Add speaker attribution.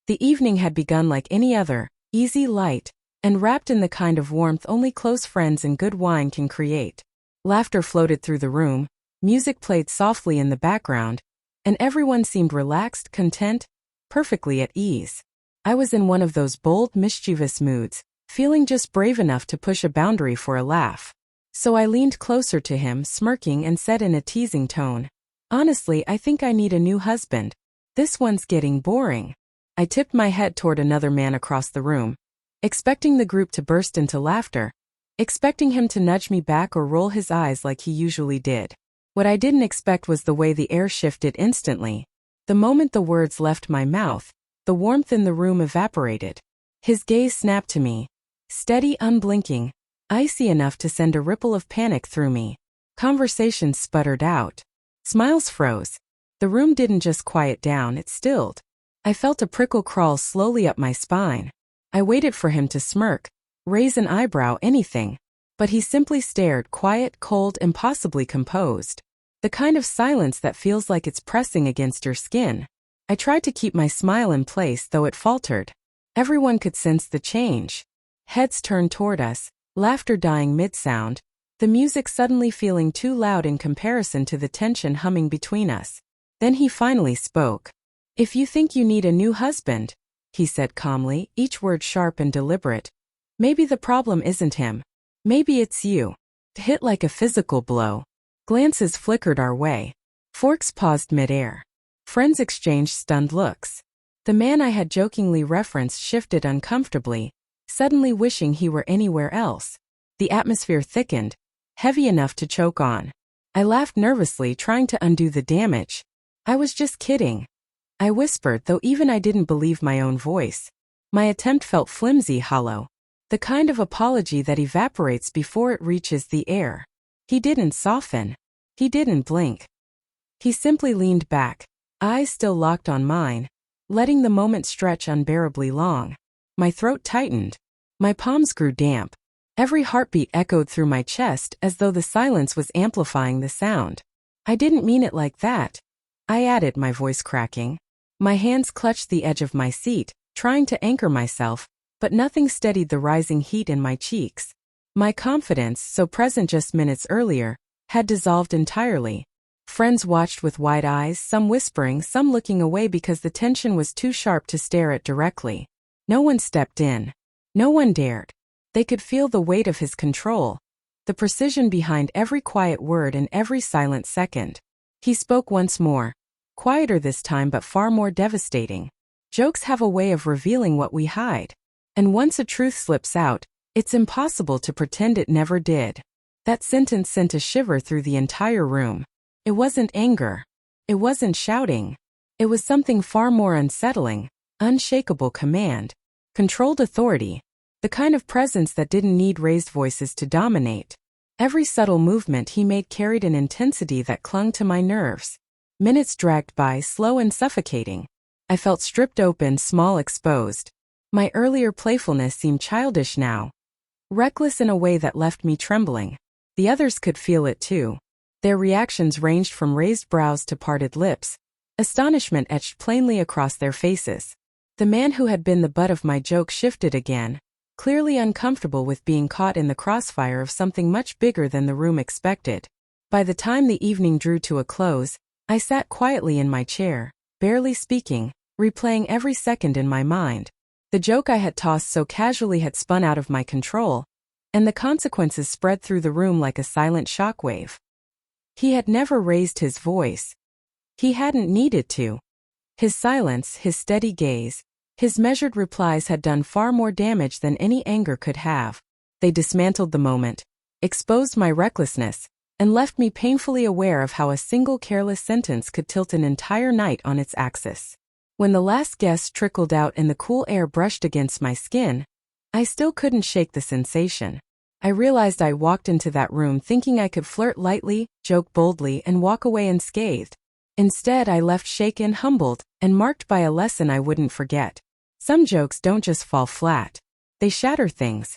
Speaker 1: The evening had begun like any other, easy, light, and wrapped in the kind of warmth only close friends and good wine can create. Laughter floated through the room, music played softly in the background, and everyone seemed relaxed, content, perfectly at ease. I was in one of those bold, mischievous moods, feeling just brave enough to push a boundary for a laugh. So I leaned closer to him, smirking, and said in a teasing tone, "Honestly, I think I need a new husband. This one's getting boring." I tipped my head toward another man across the room, expecting the group to burst into laughter, expecting him to nudge me back or roll his eyes like he usually did. What I didn't expect was the way the air shifted instantly. The moment the words left my mouth, the warmth in the room evaporated. His gaze snapped to me, steady, unblinking, icy enough to send a ripple of panic through me. Conversations sputtered out. Smiles froze. The room didn't just quiet down, it stilled. I felt a prickle crawl slowly up my spine. I waited for him to smirk, raise an eyebrow, anything. But he simply stared, quiet, cold, impossibly composed. The kind of silence that feels like it's pressing against your skin. I tried to keep my smile in place, though it faltered. Everyone could sense the change. Heads turned toward us, laughter dying mid-sound, the music suddenly feeling too loud in comparison to the tension humming between us. Then he finally spoke. "If you think you need a new husband," he said calmly, each word sharp and deliberate, "maybe the problem isn't him. Maybe it's you." It hit like a physical blow. Glances flickered our way. Forks paused mid-air. Friends exchanged stunned looks. The man I had jokingly referenced shifted uncomfortably, suddenly wishing he were anywhere else. The atmosphere thickened, heavy enough to choke on. I laughed nervously, trying to undo the damage. "I was just kidding," I whispered, though even I didn't believe my own voice. My attempt felt flimsy, hollow. The kind of apology that evaporates before it reaches the air. He didn't soften. He didn't blink. He simply leaned back, eyes still locked on mine, letting the moment stretch unbearably long. My throat tightened. My palms grew damp. Every heartbeat echoed through my chest as though the silence was amplifying the sound. "I didn't mean it like that," I added, my voice cracking. My hands clutched the edge of my seat, trying to anchor myself, but nothing steadied the rising heat in my cheeks. My confidence, so present just minutes earlier, had dissolved entirely. Friends watched with wide eyes, some whispering, some looking away because the tension was too sharp to stare at directly. No one stepped in. No one dared. They could feel the weight of his control, the precision behind every quiet word and every silent second. He spoke once more, quieter this time but far more devastating. "Jokes have a way of revealing what we hide. And once a truth slips out, it's impossible to pretend it never did." That sentence sent a shiver through the entire room. It wasn't anger. It wasn't shouting. It was something far more unsettling, unshakable command, controlled authority, the kind of presence that didn't need raised voices to dominate. Every subtle movement he made carried an intensity that clung to my nerves. Minutes dragged by, slow and suffocating. I felt stripped open, small, exposed. My earlier playfulness seemed childish now, reckless in a way that left me trembling. The others could feel it too. Their reactions ranged from raised brows to parted lips, astonishment etched plainly across their faces. The man who had been the butt of my joke shifted again, clearly uncomfortable with being caught in the crossfire of something much bigger than the room expected. By the time the evening drew to a close, I sat quietly in my chair, barely speaking, replaying every second in my mind. The joke I had tossed so casually had spun out of my control, and the consequences spread through the room like a silent shockwave. He had never raised his voice. He hadn't needed to. His silence, his steady gaze, his measured replies had done far more damage than any anger could have. They dismantled the moment, exposed my recklessness, and left me painfully aware of how a single careless sentence could tilt an entire night on its axis. When the last guest trickled out and the cool air brushed against my skin, I still couldn't shake the sensation. I realized I walked into that room thinking I could flirt lightly, joke boldly, and walk away unscathed. Instead, I left shaken, humbled, and marked by a lesson I wouldn't forget. Some jokes don't just fall flat. They shatter things.